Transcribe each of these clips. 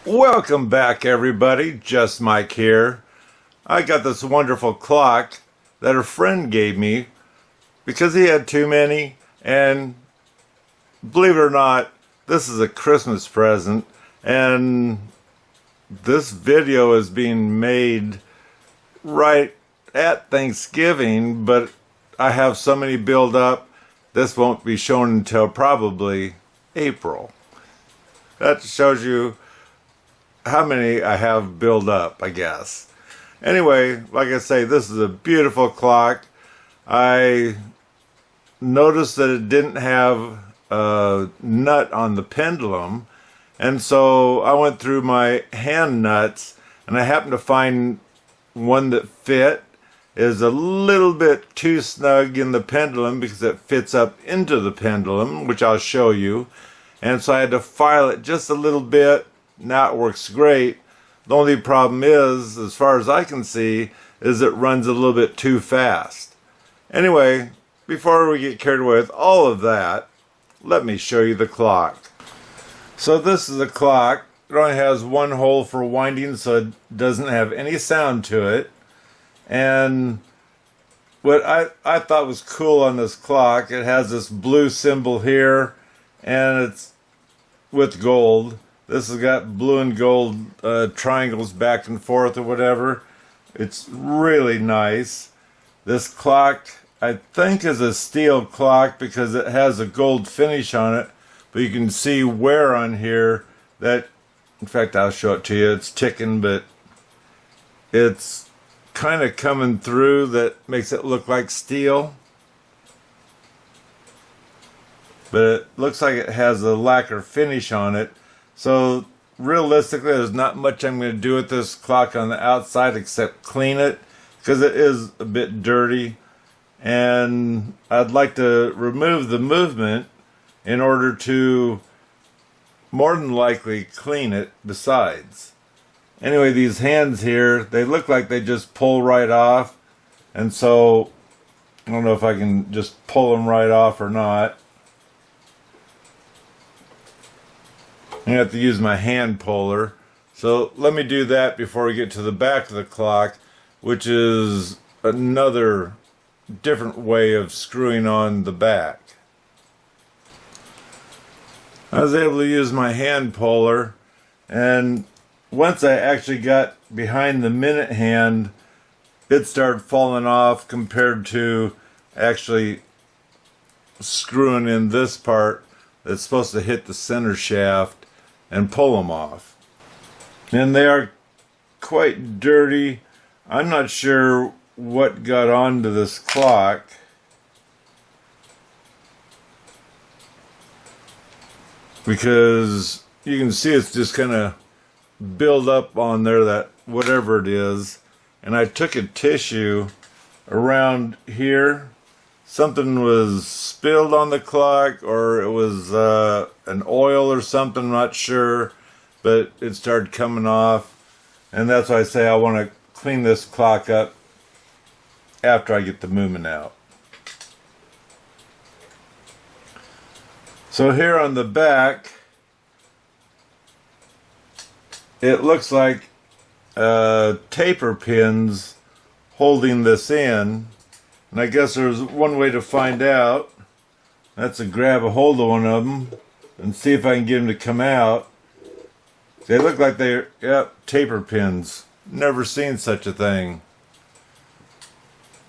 Welcome back, everybody. Just Mike here. I got this wonderful clock that a friend gave me because he had too many, and believe it or not, this is a Christmas present, and this video is being made right at Thanksgiving, but I have so many build up, this won't be shown until probably April. That shows you how many I have built up, I guess. Anyway, like I say, this is a beautiful clock. I noticed that it didn't have a nut on the pendulum, and so I went through my hand nuts, and I happened to find one that fit. Is a little bit too snug in the pendulum because it fits up into the pendulum, which I'll show you. And so I had to file it just a little bit. Now it works great. The only problem is, as far as I can see, is it runs a little bit too fast. Anyway, before we get carried away with all of that, let me show you the clock. So this is a clock. It only has one hole for winding, so it doesn't have any sound to it. And what I thought was cool on this clock, it has this blue symbol here, and it's with gold. This has got blue and gold triangles back and forth or whatever. It's really nice. This clock, I think, is a steel clock because it has a gold finish on it. But you can see wear on here that, in fact, I'll show it to you. It's ticking, but it's kind of coming through that makes it look like steel. But it looks like it has a lacquer finish on it. So realistically, there's not much I'm going to do with this clock on the outside except clean it because it is a bit dirty, and I'd like to remove the movement in order to more than likely clean it besides. Anyway, these hands here, they look like they just pull right off, and so I don't know if I can just pull them right off or not. I have to use my hand puller. So let me do that before we get to the back of the clock, which is another different way of screwing on the back. I was able to use my hand puller, and once I actually got behind the minute hand, it started falling off compared to actually screwing in this part that's supposed to hit the center shaft and pull them off. And they are quite dirty. I'm not sure what got onto this clock. Because you can see it's just kind of build up on there, that whatever it is. And I took a tissue around here. Something was spilled on the clock, or it was an oil or something, I'm not sure, but it started coming off, and that's why I say I want to clean this clock up after I get the movement out. So here on the back, it looks like taper pins holding this in. And I guess there's one way to find out. That's to grab a hold of one of them and see if I can get them to come out. They look like they're, yep, taper pins. Never seen such a thing.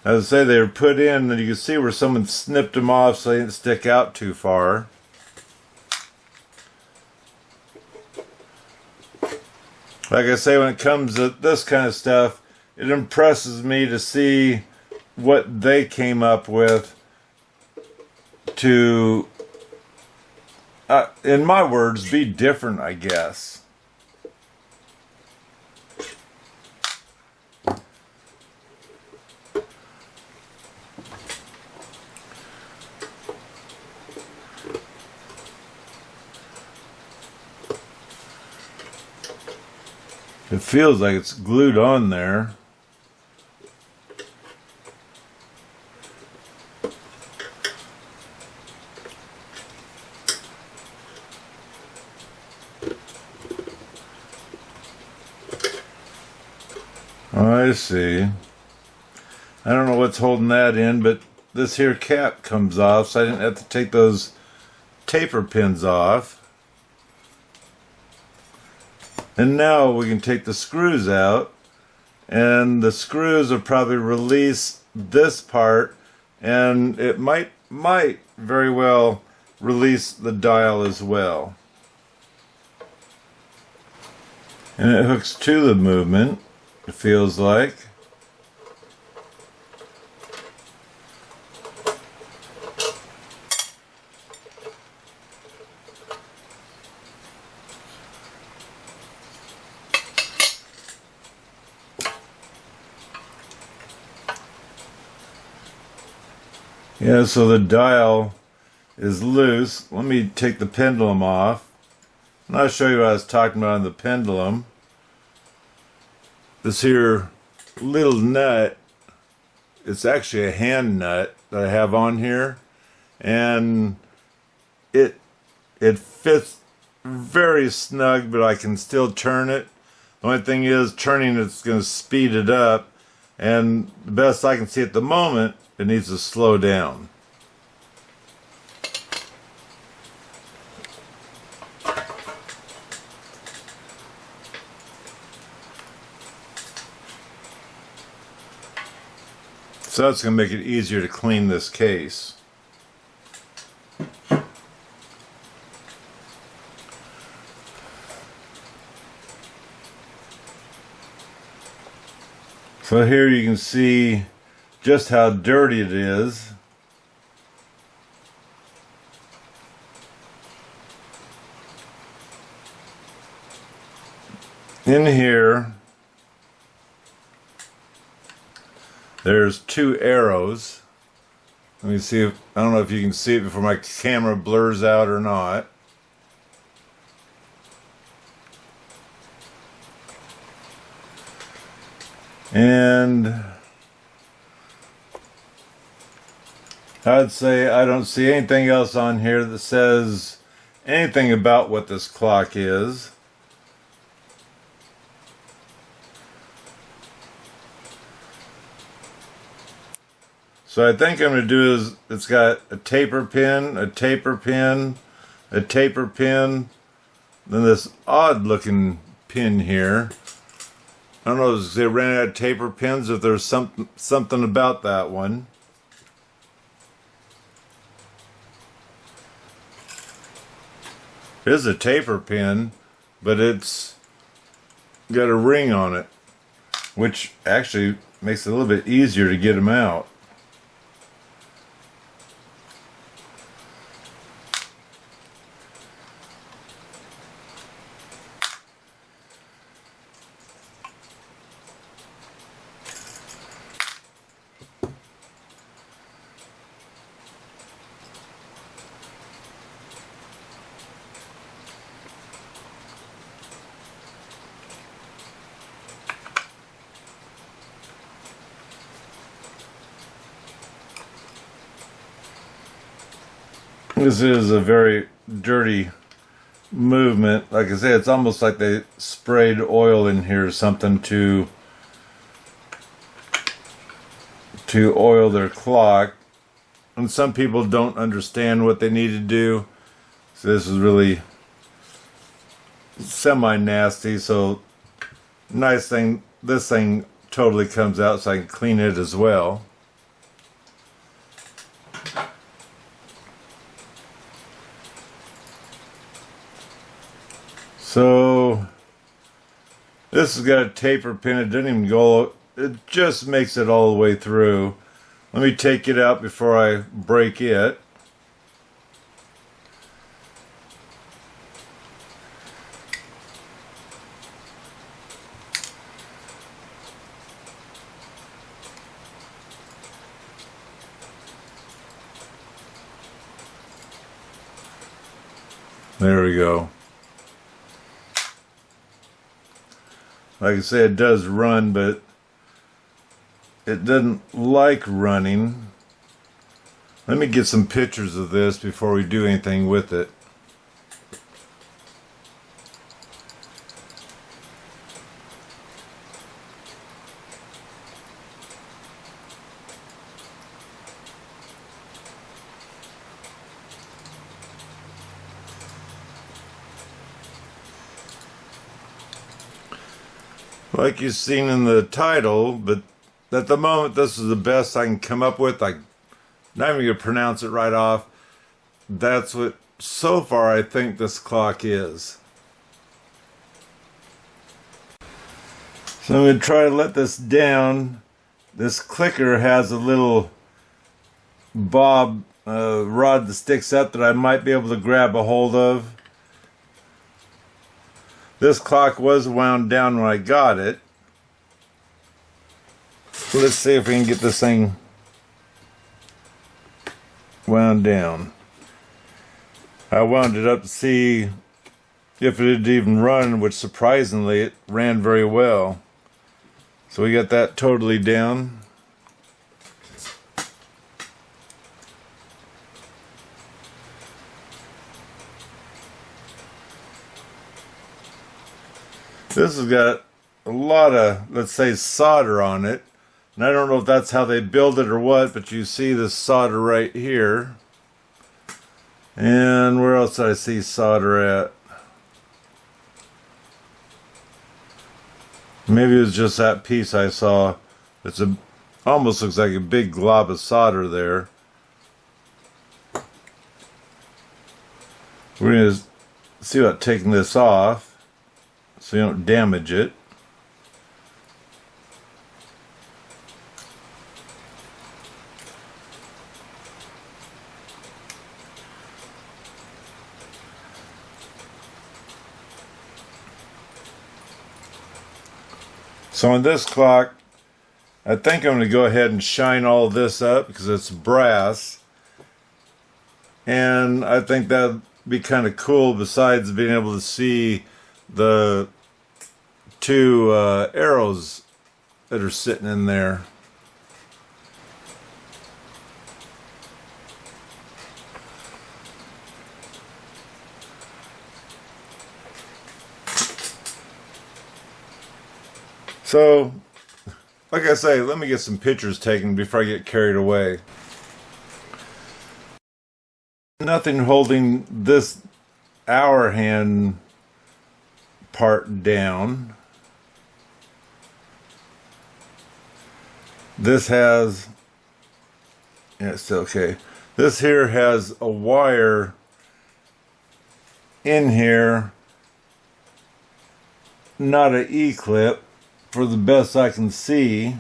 As I say, they were put in, and you can see where someone snipped them off so they didn't stick out too far. Like I say, when it comes to this kind of stuff, it impresses me to see what they came up with to, in my words, be different, I guess. It feels like it's glued on there. I see. I don't know what's holding that in, but this here cap comes off, so I didn't have to take those taper pins off. And now we can take the screws out, and the screws will probably release this part, and it might very well release the dial as well. And it hooks to the movement, it feels like. Yeah, so the dial is loose. Let me take the pendulum off. And I'll show you what I was talking about on the pendulum. This here little nut, it's actually a hand nut that I have on here. And it fits very snug, but I can still turn it. The only thing is, turning it's going to speed it up. And the best I can see at the moment, it needs to slow down. So that's going to make it easier to clean this case. So here you can see just how dirty it is. In here, there's two arrows. Let me see if, I don't know if you can see it before my camera blurs out or not. And I'd say I don't see anything else on here that says anything about what this clock is. So I think I'm going to do is, it's got a taper pin, a taper pin, a taper pin, then this odd looking pin here. I don't know if they ran out of taper pins, if there's something about that one. It is a taper pin, but it's got a ring on it, which actually makes it a little bit easier to get them out. This is a very dirty movement. Like I say, it's almost like they sprayed oil in here or something to oil their clock. And some people don't understand what they need to do. So this is really semi-nasty. So nice thing, this thing totally comes out so I can clean it as well. So this has got a taper pin. It doesn't even go, it just makes it all the way through. Let me take it out before I break it. There we go. Like I say, it does run, but it doesn't like running. Let me get some pictures of this before we do anything with it. like you've seen in the title, but at the moment this is the best I can come up with. I'm not even going to pronounce it right off. That's what, so far, I think this clock is. So I'm going to try to let this down. This clicker has a little bob rod that sticks up that I might be able to grab a hold of. This clock was wound down when I got it. Let's see if we can get this thing wound down. I wound it up to see if it would even run, which surprisingly it ran very well. So we got that totally down. This has got a lot of, let's say, solder on it. And I don't know if that's how they build it or what, but you see this solder right here. And where else did I see solder at? Maybe it was just that piece I saw. It's almost looks like a big glob of solder there. We're going to see about taking this off so you don't damage it. So on this clock, I think I'm going to go ahead and shine all this up because it's brass. And I think that'd be kind of cool, besides being able to see the two arrows that are sitting in there. So, like I say, let me get some pictures taken before I get carried away. Nothing holding this hour hand part down. This has, yeah, it's okay. This here has a wire in here, not an E-clip, for the best I can see.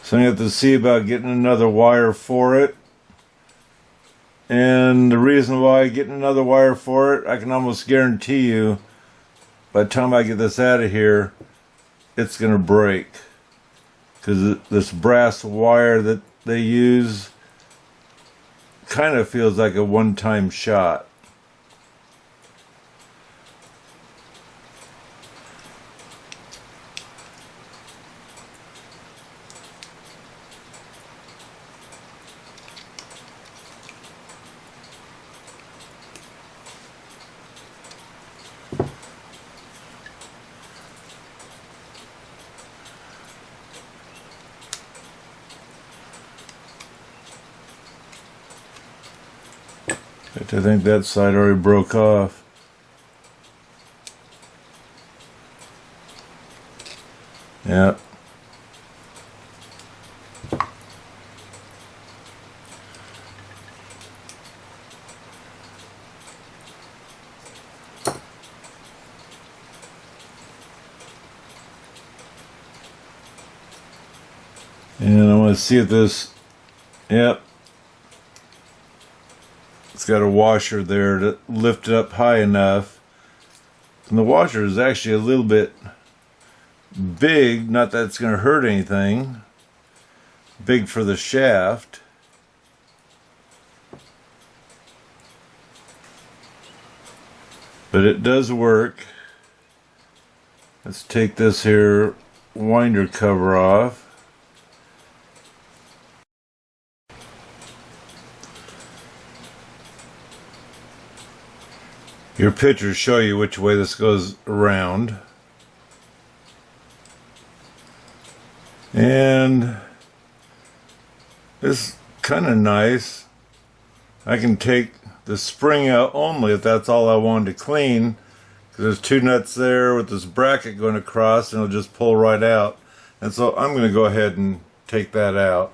So you have to see about getting another wire for it. And the reason why getting another wire for it, I can almost guarantee you, by the time I get this out of here, it's going to break. Because this brass wire that they use kind of feels like a one-time shot. I think that side already broke off. Yeah. And I want to see if this, yep. It's got a washer there to lift it up high enough. And the washer is actually a little bit big, not that it's going to hurt anything. Big for the shaft. But it does work. Let's take this here winder cover off. Your pictures show you which way this goes around. And it's kind of nice. I can take the spring out only if that's all I wanted to clean. Because there's two nuts there with this bracket going across and it'll just pull right out. And so I'm going to go ahead and take that out.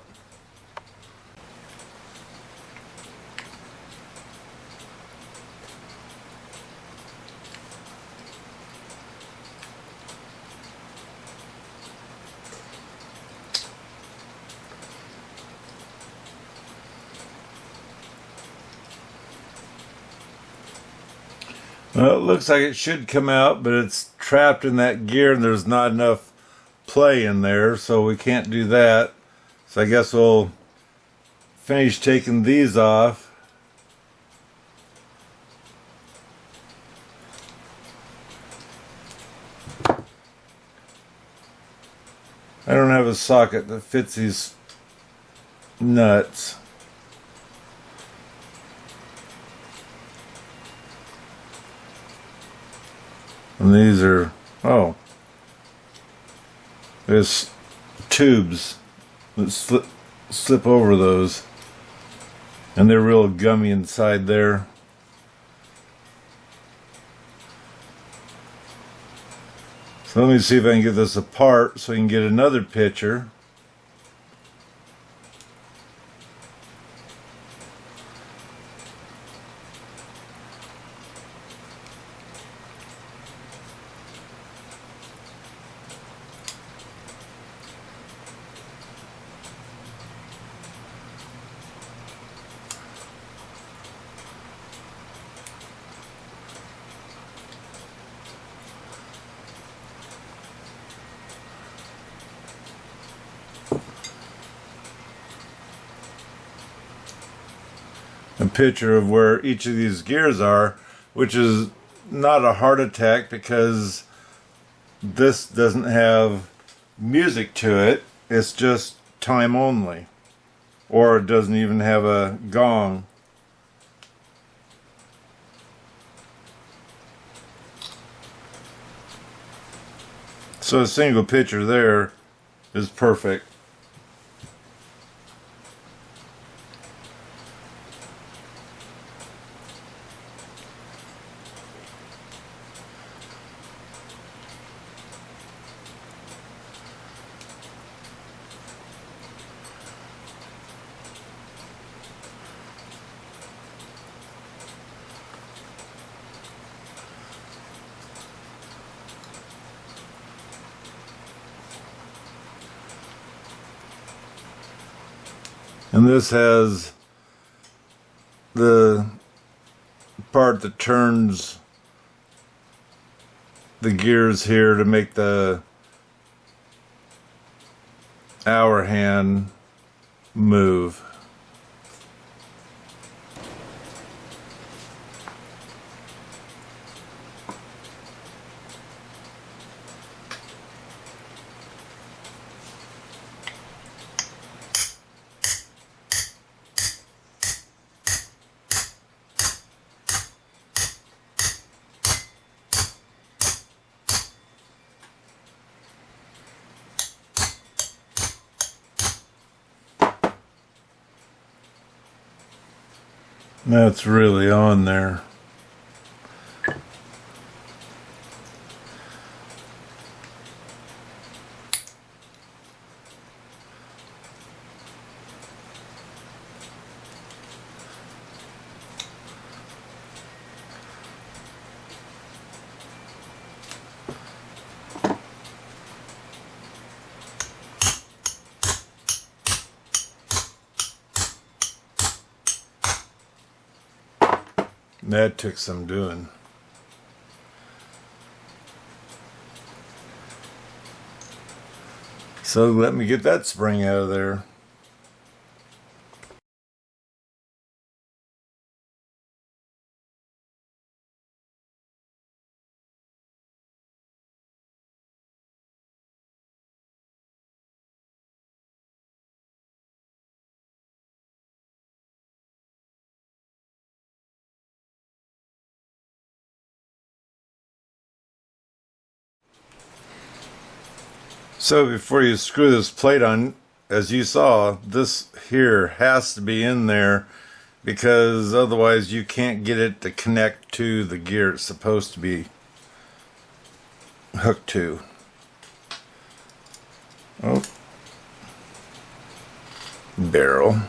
Well, it looks like it should come out, but it's trapped in that gear and there's not enough play in there, so we can't do that. So I guess we'll finish taking these off. I don't have a socket that fits these nuts. And these are, oh, there's tubes that slip over those. And they're real gummy inside there. So let me see if I can get this apart so I can get another picture. A picture of where each of these gears are, which is not a heart attack because this doesn't have music to it. It's just time only, or it doesn't even have a gong. So a single picture there is perfect. And this has the part that turns the gears here to make the hour hand move. That's really on there. That took some doing. So let me get that spring out of there. So before you screw this plate on, as you saw, this here has to be in there because otherwise you can't get it to connect to the gear it's supposed to be hooked to. Oh, barrel.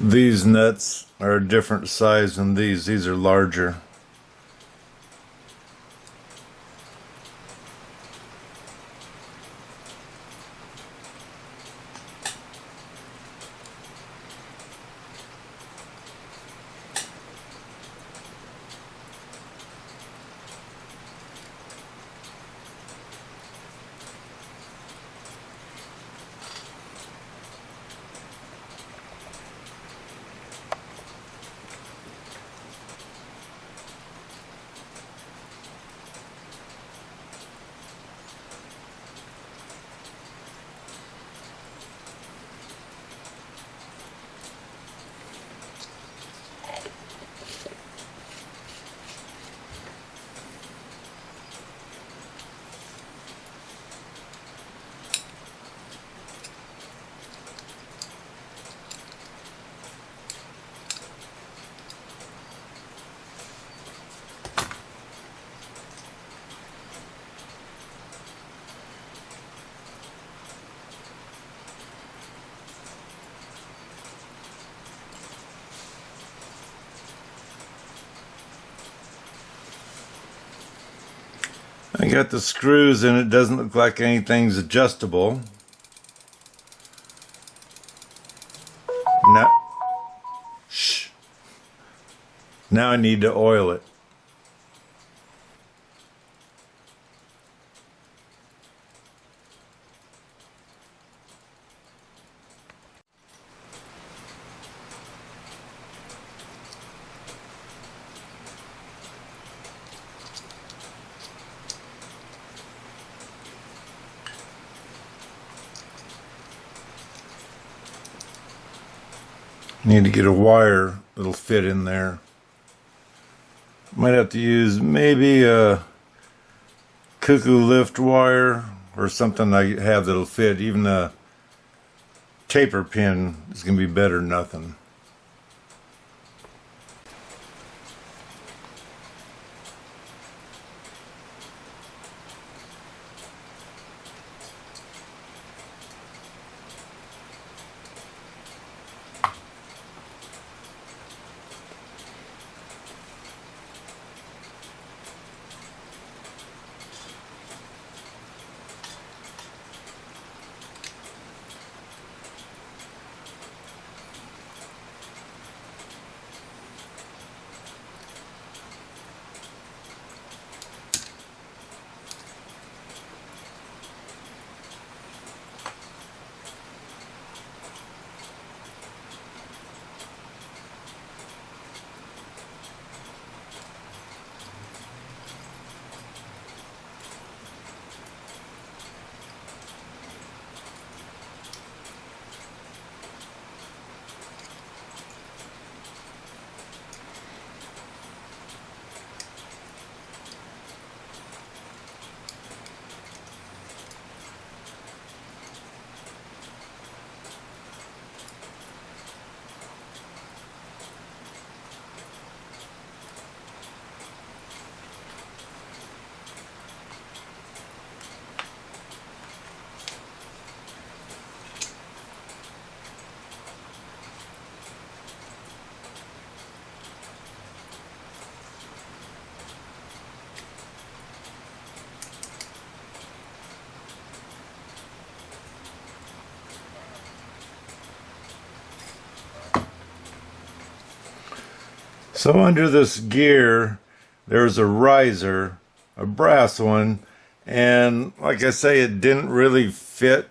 These nuts are a different size than these. These are larger. I got the screws and it doesn't look like anything's adjustable. Now, shh. Now I need to oil it. Need to get a wire that'll fit in there. Might have to use maybe a cuckoo lift wire or something I have that'll fit. Even a taper pin is going to be better than nothing. So under this gear, there's a riser, a brass one, and like I say, it didn't really fit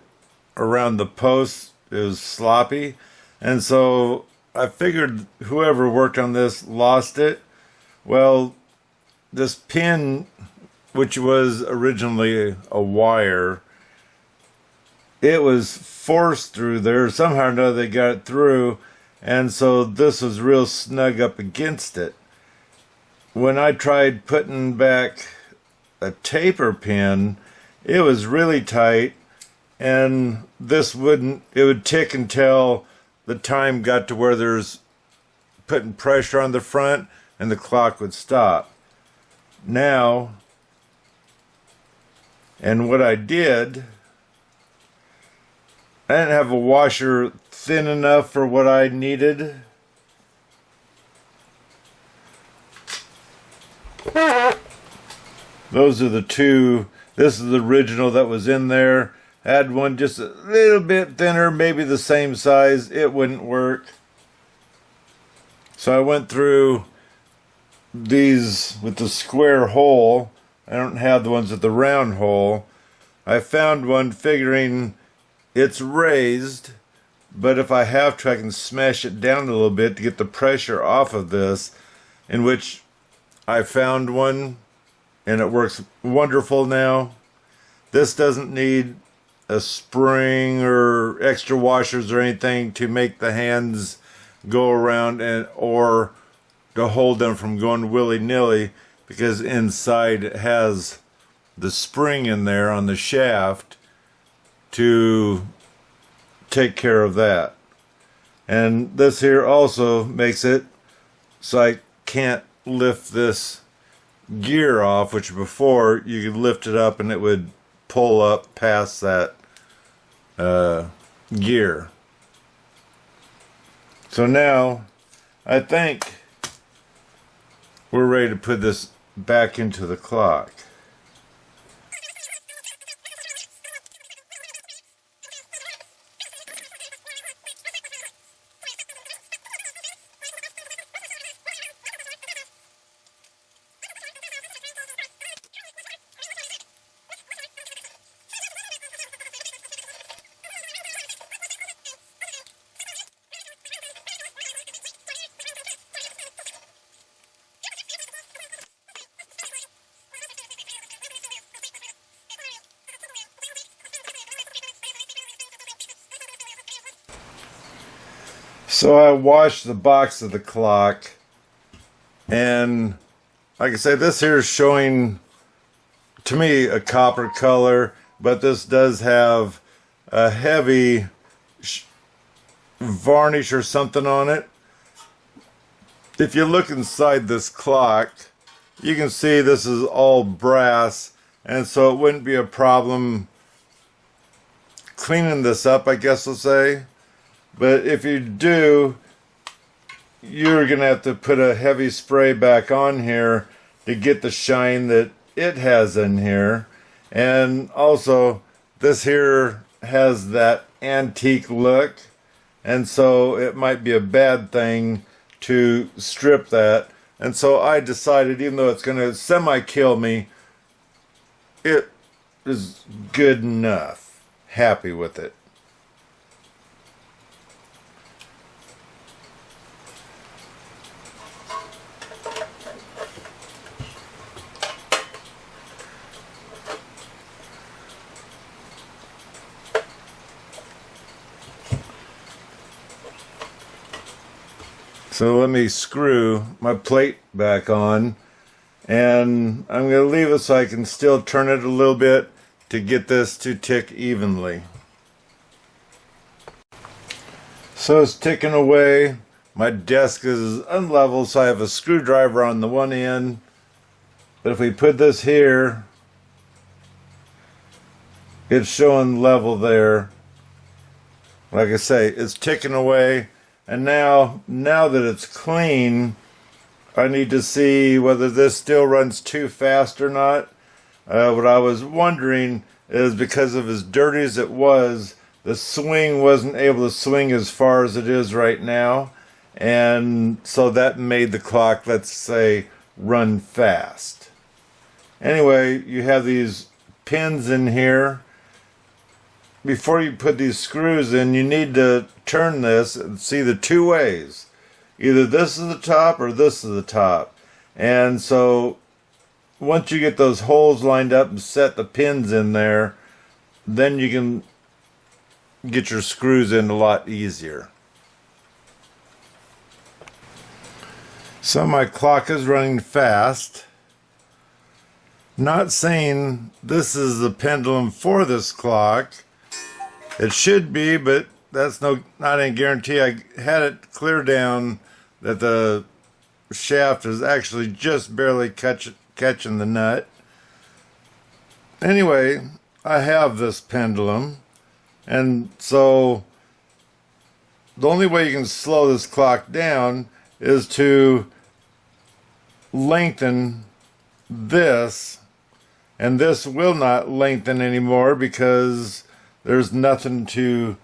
around the post. It was sloppy, and so I figured whoever worked on this lost it. Well, this pin, which was originally a wire, it was forced through there. Somehow or another they got it through, and so this was real snug up against it. When I tried putting back a taper pin, it was really tight, and it would tick until the time got to where there's putting pressure on the front and the clock would stop. Now, and what I did, I didn't have a washer thin enough for what I needed. Those are the two. This is the original that was in there. I had one just a little bit thinner, maybe the same size. It wouldn't work. So I went through these with the square hole. I don't have the ones with the round hole. I found one figuring it's raised, but if I have to, I can smash it down a little bit to get the pressure off of this, in which I found one, and it works wonderful now. This doesn't need a spring or extra washers or anything to make the hands go around or to hold them from going willy-nilly, because inside it has the spring in there on the shaft to take care of that. And this here also makes it so I can't lift this gear off, which before you could lift it up and it would pull up past that gear. So now I think we're ready to put this back into the clock. So I washed the box of the clock, and like I say, this here is showing to me a copper color, but this does have a heavy varnish or something on it. If you look inside this clock, you can see this is all brass, and so it wouldn't be a problem cleaning this up, I guess I'll say. But if you do, you're going to have to put a heavy spray back on here to get the shine that it has in here. And also, this here has that antique look, and so it might be a bad thing to strip that. And so I decided, even though it's going to semi-kill me, it is good enough. Happy with it. So let me screw my plate back on, and I'm going to leave it so I can still turn it a little bit to get this to tick evenly. So it's ticking away. My desk is unlevel, so I have a screwdriver on the one end. But if we put this here, it's showing level there. Like I say, it's ticking away. And now that it's clean, I need to see whether this still runs too fast or not. What I was wondering is, because of as dirty as it was, the swing wasn't able to swing as far as it is right now. And so that made the clock, let's say, run fast. Anyway, you have these pins in here. Before you put these screws in, you need to turn this and see the two ways. Either this is the top or this is the top. And so once you get those holes lined up and set the pins in there, then you can get your screws in a lot easier. So my clock is running fast. Not saying this is the pendulum for this clock. It should be, but that's not a guarantee. I had it clear down that the shaft is actually just barely catching the nut. Anyway, I have this pendulum, and so the only way you can slow this clock down is to lengthen this, and this will not lengthen anymore because there's nothing to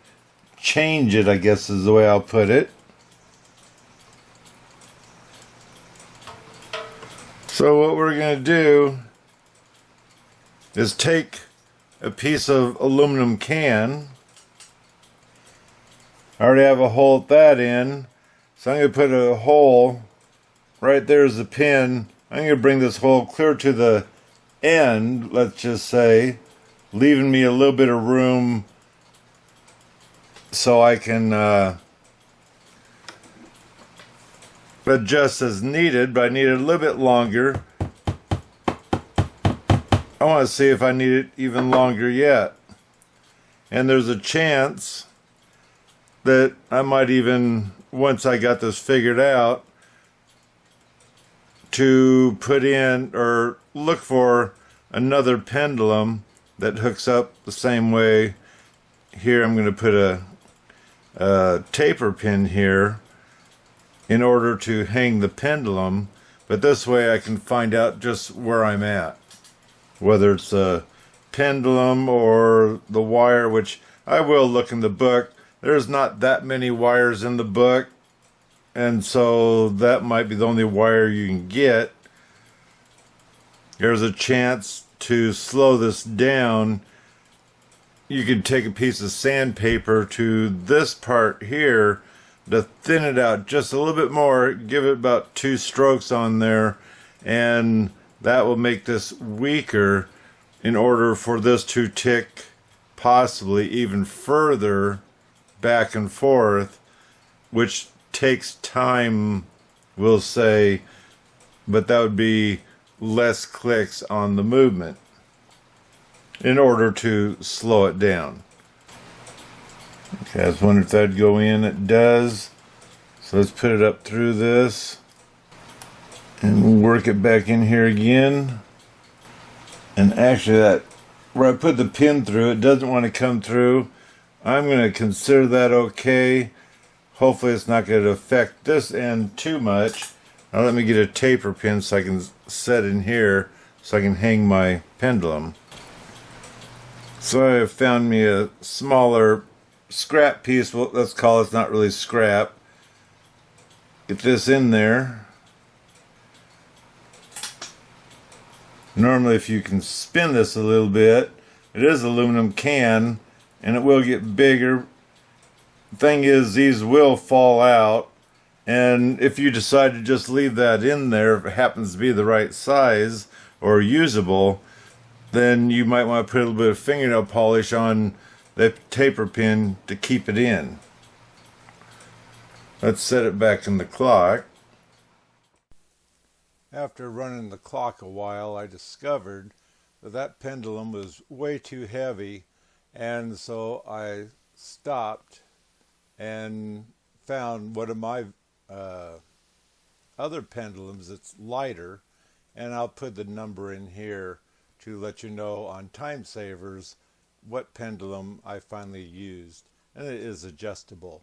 change it, I guess is the way I'll put it. So what we're going to do is take a piece of aluminum can. I already have a hole at that end, so I'm going to put a hole right there as a pin. I'm going to bring this hole clear to the end, let's just say, leaving me a little bit of room so I can adjust as needed, but I need it a little bit longer. I want to see if I need it even longer yet. And there's a chance that I might even, once I got this figured out, to put in or look for another pendulum that hooks up the same way. Here I'm going to put a taper pin here in order to hang the pendulum, but this way I can find out just where I'm at, whether it's a pendulum or the wire, which I will look in the book. There's not that many wires in the book, and so that might be the only wire you can get. There's a chance to slow this down. You could take a piece of sandpaper to this part here to thin it out just a little bit more, give it about 2 strokes on there, and that will make this weaker in order for this to tick possibly even further back and forth, which takes time, we'll say, but that would be less clicks on the movement in order to slow it down. Okay, I was wondering if that'd go in. It does. So let's put it up through this and we'll work it back in here again. And actually, that where I put the pin through, it doesn't want to come through. I'm going to consider that okay. Hopefully it's not going to affect this end too much. Now let me get a taper pin so I can set in here so I can hang my pendulum. So I have found me a smaller scrap piece. Well, let's call it, it's not really scrap. Get this in there. Normally if you can spin this a little bit, it is aluminum can and it will get bigger. The thing is, these will fall out, and if you decide to just leave that in there, if it happens to be the right size or usable, then you might want to put a little bit of fingernail polish on the taper pin to keep it in. Let's set it back in the clock. After running the clock a while, I discovered that that pendulum was way too heavy, and so I stopped and found one of my other pendulums that's lighter, and I'll put the number in here to let you know on Time Savers what pendulum I finally used, and it is adjustable.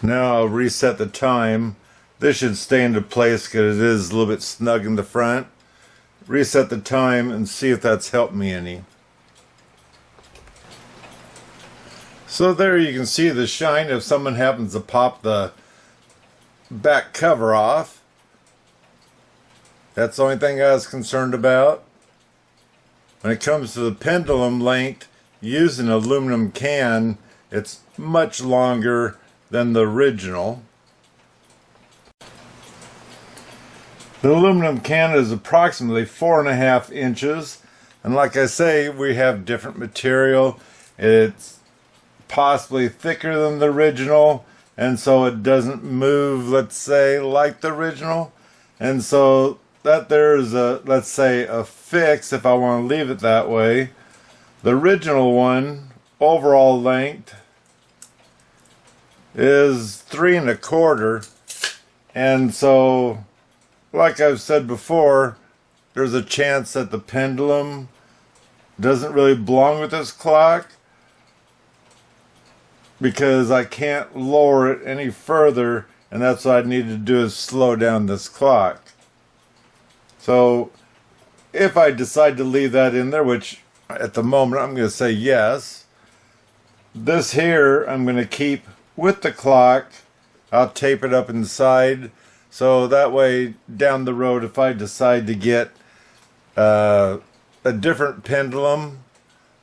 Now I'll reset the time. This should stay into place because it is a little bit snug in the front. Reset the time and see if that's helped me any. So there you can see the shine if someone happens to pop the back cover off. That's the only thing I was concerned about. When it comes to the pendulum length, using an aluminum can, it's much longer than the original. The aluminum can is approximately 4.5 inches, and like I say, we have different material, It's possibly thicker than the original, and so it doesn't move, let's say, like the original. And so that there's a, let's say, a fix if I want to leave it that way. The original one, overall length, is 3 1/4, and so, like I've said before, there's a chance that the pendulum doesn't really belong with this clock, because I can't lower it any further, and that's what I need to do, is slow down this clock. So if I decide to leave that in there, which at the moment I'm going to say yes, this here I'm going to keep with the clock. I'll tape it up inside, so that way down the road, if I decide to get a different pendulum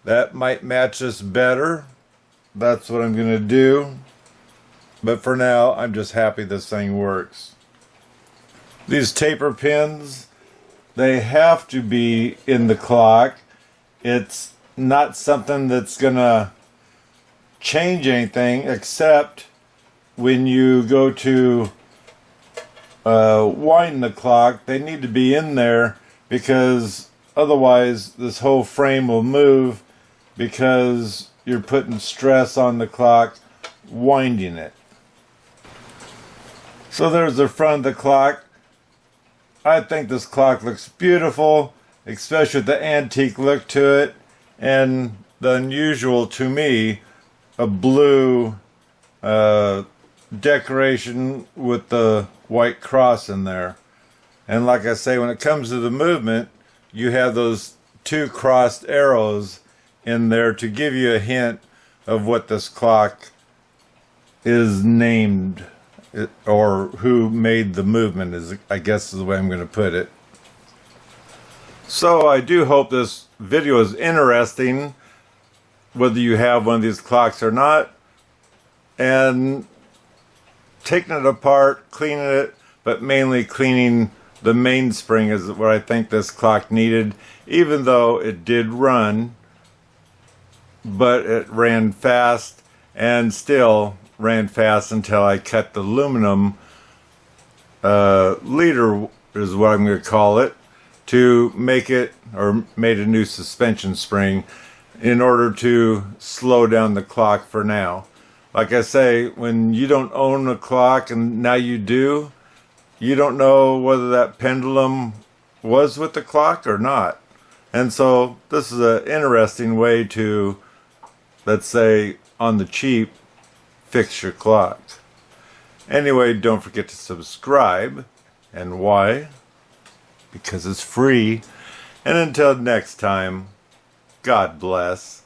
that might match this better, that's what I'm going to do. But for now, I'm just happy this thing works. These taper pins, they have to be in the clock. It's not something that's going to change anything, except when you go to wind the clock. They need to be in there, because otherwise this whole frame will move, because you're putting stress on the clock winding it. So there's the front of the clock. I think this clock looks beautiful, especially with the antique look to it, and the unusual, to me, a blue decoration with the white cross in there. And like I say, when it comes to the movement, you have those 2 crossed arrows in there to give you a hint of what this clock is named, or who made the movement, is, I guess, is the way I'm going to put it. So I do hope this video is interesting, whether you have one of these clocks or not, and taking it apart, cleaning it, but mainly cleaning the mainspring is what I think this clock needed, even though it did run, but it ran fast, and still ran fast until I cut the aluminum leader, is what I'm going to call it, to make it, or made a new suspension spring in order to slow down the clock for now. Like I say, when you don't own a clock and now you do, you don't know whether that pendulum was with the clock or not. And so this is an interesting way to, let's say, on the cheap, fix your clock. Anyway, don't forget to subscribe. And why? Because it's free. And until next time, God bless.